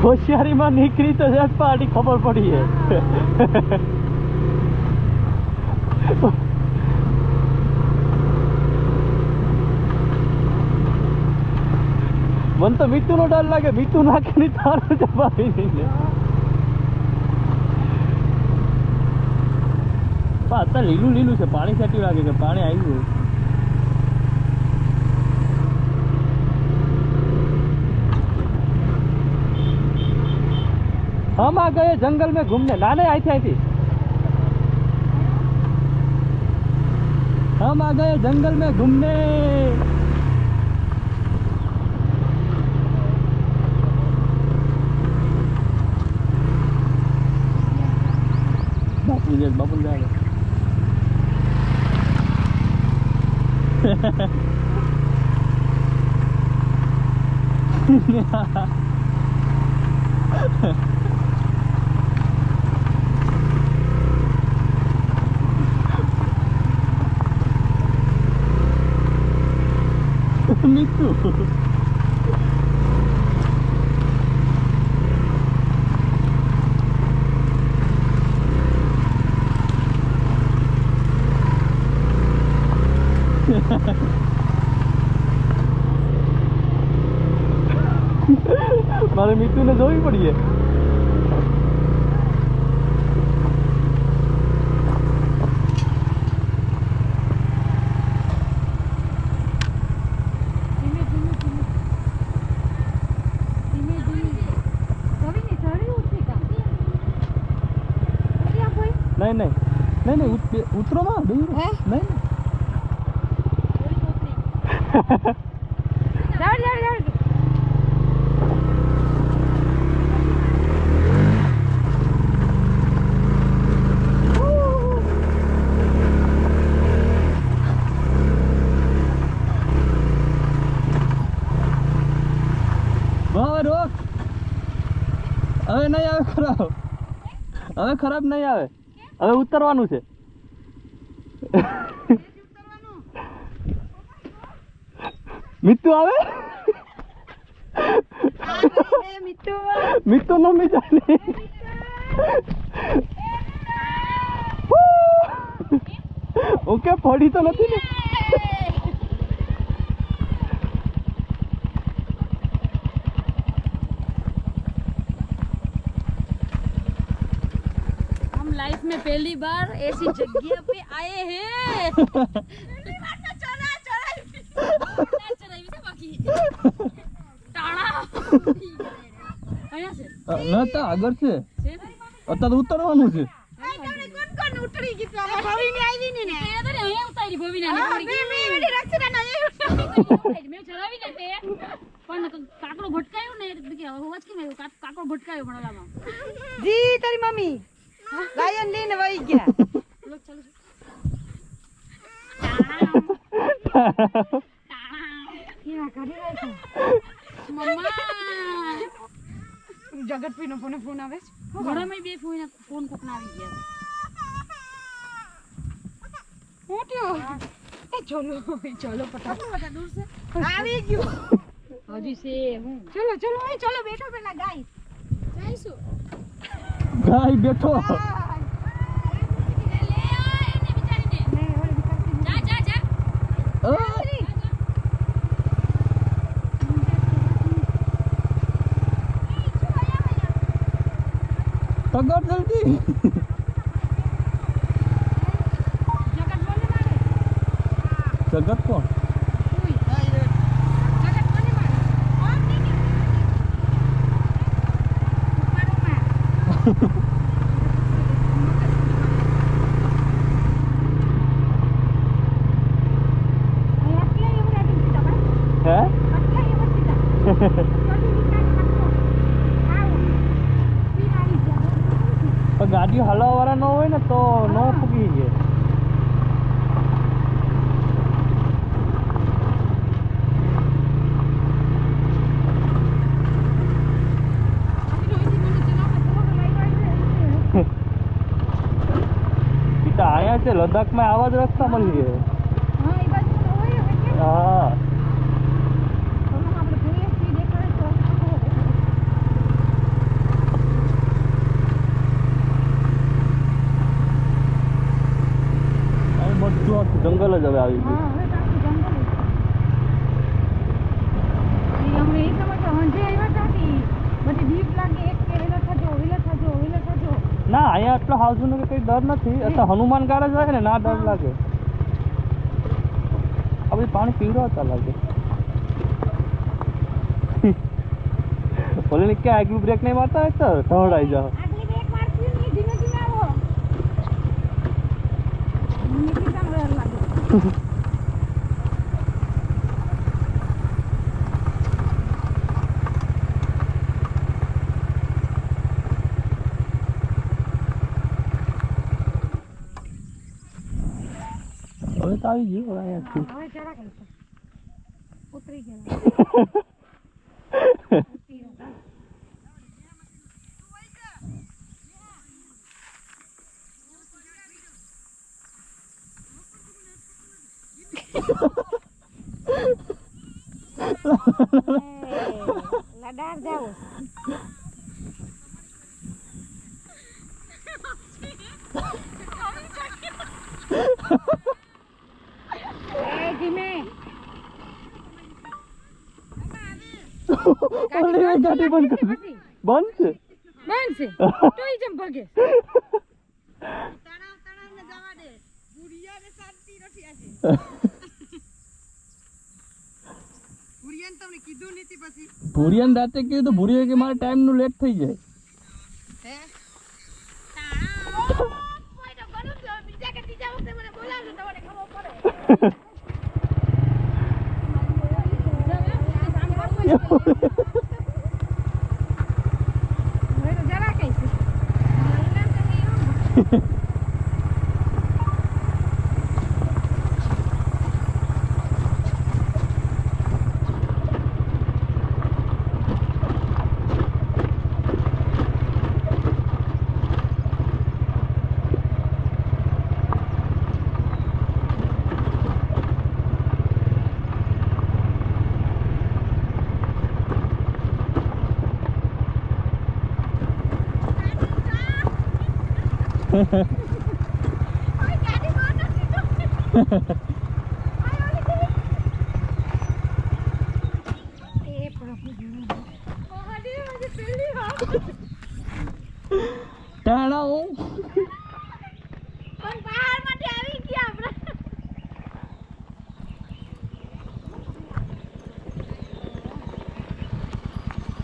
હોશિયારીમાં નીકળી તો જ પાર્ટી ખબર પડી છે. મને તો મીઠું નો ડર લાગે, મીઠું નાખે નહીં તારું જવાબી નહીં. અત્યારે લીલું લીલું છે, પાણી છાંટ્યું લાગે કે પાણી આવ્યું. हम आ गए जंगल में घूमने. नाने आई थी हम आ गए जंगल में घूमने. बापू जाएगा. Me too. મારે મીઠું ને જોવી પડીએ. नहीं नहीं नहीं नहीं उतरो ना नहीं नहीं રોક. હવે નહીં આવે ખરાબ, હવે ખરાબ નહીં આવે, હવે ઉતરવાનું છે. મીઠું આવે, મીઠું નો મીઠા ઓકે પડી તો નથી ને. लाइफ में पहली बार ऐसी जगह पे आए हैं. આગળ છે અત્યારે ઉતરવાનું છે. કાકડો ભટકાયો ને અવાજ કેમ આવ્યો? કાકડો ભટકાયો પણ ઓલામાં. જી તારી મમ્મી લાયન લઈને વહી ગયા. જગતભાઈ નો ફોન આવે છે. ઘરમાં બે ફોન કોકના આવી ગયા. મોટ્યો એ ચલો ફટાફટ દૂર છે આવી ગયું. હજી છે હું. ચલો ચલો બેઠો પેલા ગાય જઈશું. ગાય બેઠો. પકડ જલ્દી. જગત કોણ? ગાડીઓ હલાવવા વાળા ન હોય ને તો ન ફૂકી જાય. આયા છે લદ્દાખમાં આવા જ રસ્તા મળી જાય. હા ના અહીંયા એટલો હાવસુનો કે કંઈ ડર નથી અત્યારે હનુમાન ગાળા જાય ને ના ડર લાગે આ બધી પાણી પીવડાવતા લાગે બોલે કે આગલું બ્રેક નહીં મારતા હોય તો ઢવડાઈ જાઓ આગલી બ્રેક મારતી નહીં, ધીમે ધીમે આવો. નીકળી કામ ડર લાગે. હવે તો આવી ગયું હવે અહીંયાથી હવે જરાક હશે. ઉતરી ગયા. લડાર જાવ. ધીમે. ઓલી ગાડી બંધ કર બંધ છે બંધ છે. તોય જેમ ભગે. તણાવને જવા દે. ભુરિયાને શાંતિ નથી આજે. ભુરિયાને તમને કીધું નથી પછી. ભૂરિયાને રાતે કીધું તો ભૂરિયા કે મારે ટાઈમનું લેટ થઈ જાય હે બીજા કે ત્રીજા વખતે મને બોલાવજો તમને ખબર પડે. હવે તો જરા કઈ છે. ટાણા હું પણ પહાડ માટે આવી ગયા આપણે.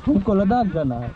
हमको लद्दाख जाना है